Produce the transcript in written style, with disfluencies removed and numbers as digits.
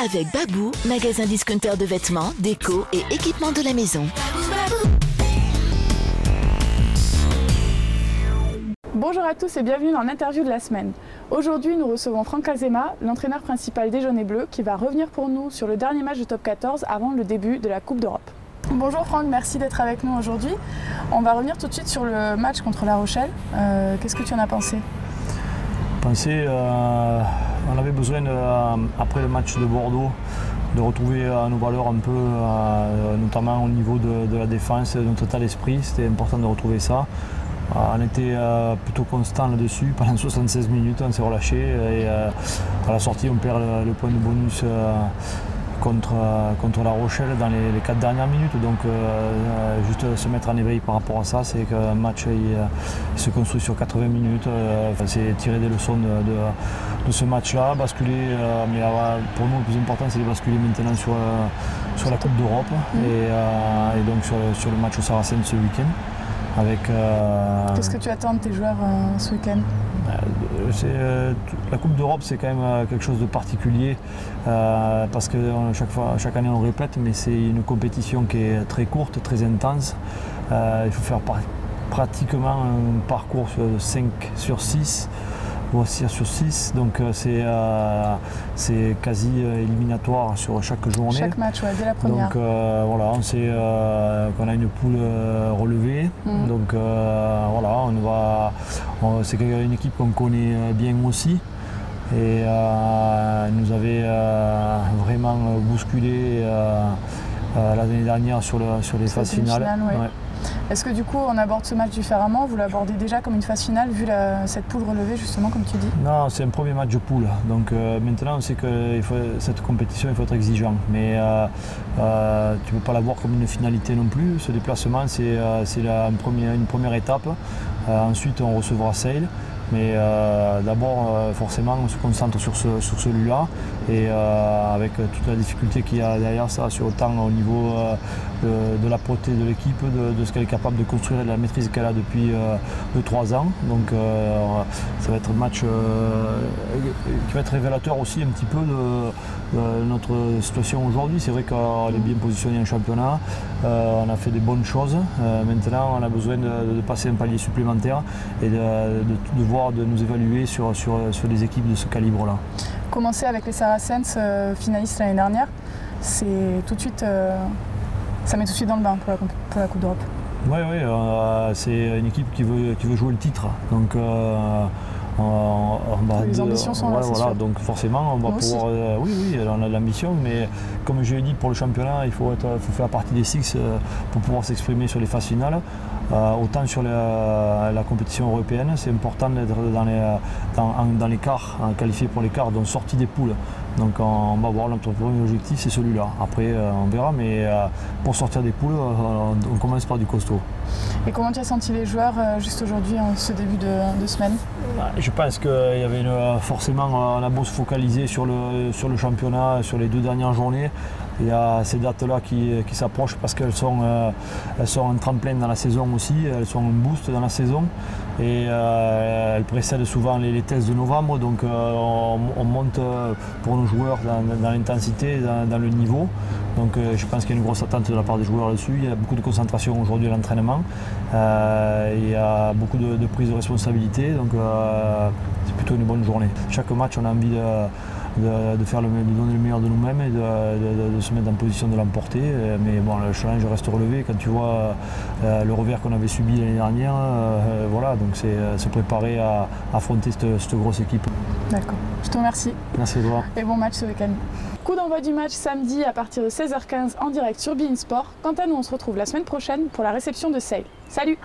Avec Babou, magasin discounter de vêtements, déco et équipements de la maison. Bonjour à tous et bienvenue dans l'interview de la semaine. Aujourd'hui, nous recevons Franck Azema, l'entraîneur principal des Jaunes et Bleus, qui va revenir pour nous sur le dernier match de Top 14 avant le début de la Coupe d'Europe. Bonjour Franck, merci d'être avec nous aujourd'hui. On va revenir tout de suite sur le match contre La Rochelle. Qu'est-ce que tu en as pensé? On avait besoin, après le match de Bordeaux, de retrouver nos valeurs un peu, notamment au niveau de la défense, de notre état d'esprit. C'était important de retrouver ça. On était plutôt constant là-dessus. Pendant 76 minutes, on s'est relâché et à la sortie, on perd le point de bonus contre La Rochelle dans les 4 dernières minutes. Donc juste se mettre en éveil par rapport à ça, c'est qu'un match il se construit sur 80 minutes. C'est tirer des leçons de ce match-là, basculer. Mais pour nous, le plus important, c'est de basculer maintenant sur la Coupe d'Europe et donc sur le match au Saracens ce week-end. Qu'est-ce que tu attends de tes joueurs ce week-end? La Coupe d'Europe, c'est quand même quelque chose de particulier parce que chaque année on le répète, mais c'est une compétition qui est très courte, très intense. Il faut faire pratiquement un parcours de 5 sur 6 ou 6 sur 6, donc c'est quasi éliminatoire sur chaque journée. Chaque match, ouais, dès la première. Donc voilà, on sait qu'on a une poule relevée, donc voilà, c'est une équipe qu'on connaît bien aussi et nous avait vraiment bousculé l'année dernière sur les phases finales. Ouais. Est-ce que du coup on aborde ce match différemment? Vous l'abordez déjà comme une phase finale vu cette poule relevée justement comme tu dis? Non, c'est un premier match de poule. Donc maintenant on sait que cette compétition il faut être exigeant. Mais tu ne peux pas la voir comme une finalité non plus. Ce déplacement c'est une première étape. Ensuite on recevra Sale. Mais d'abord, forcément, on se concentre sur celui-là et avec toute la difficulté qu'il y a derrière ça, sur autant au niveau de la portée de l'équipe, de ce qu'elle est capable de construire et de la maîtrise qu'elle a depuis 2-3 ans. Donc ça va être un match qui va être révélateur aussi un petit peu de notre situation aujourd'hui. C'est vrai qu'on est bien positionné en championnat, on a fait des bonnes choses. Maintenant, on a besoin de passer un palier supplémentaire et de nous évaluer sur des équipes de ce calibre-là. Commencer avec les Saracens, finalistes l'année dernière, c'est tout de suite, ça met tout de suite dans le bain pour la Coupe d'Europe. Oui, c'est une équipe qui veut jouer le titre. Donc, les ambitions sont là, voilà, donc forcément on va pouvoir. Oui, on a de l'ambition, mais comme je l'ai dit, pour le championnat, il faut faire partie des 6 pour pouvoir s'exprimer sur les phases finales. Autant sur la compétition européenne, c'est important d'être dans les quarts, qualifié pour les quarts, donc sortie des poules. Donc on va voir, notre premier objectif c'est celui-là. Après on verra, mais pour sortir des poules, on commence par du costaud. Et comment tu as senti les joueurs juste aujourd'hui, en ce début de semaine? Je pense qu'il y avait forcément, on a beau se focaliser sur le championnat, sur les 2 dernières journées. Il y a ces dates-là qui s'approchent parce qu'elles sont un tremplin dans la saison aussi, elles sont un boost dans la saison et elles précèdent souvent les tests de novembre, donc on monte pour nos joueurs dans l'intensité, dans le niveau. Donc je pense qu'il y a une grosse attente de la part des joueurs là-dessus. Il y a beaucoup de concentration aujourd'hui à l'entraînement. Il y a beaucoup de prise de responsabilité, donc c'est plutôt une bonne journée. Chaque match, on a envie de donner le meilleur de nous-mêmes et de se mettre en position de l'emporter. Mais bon, le challenge reste relevé. Quand tu vois le revers qu'on avait subi l'année dernière, voilà, donc c'est se préparer à affronter cette grosse équipe. D'accord, je te remercie. Merci Edouard. Et bon match ce week-end. Coup d'envoi du match samedi à partir de 16h15 en direct sur beIN Sport. Quant à nous, on se retrouve la semaine prochaine pour la réception de Sale. Salut!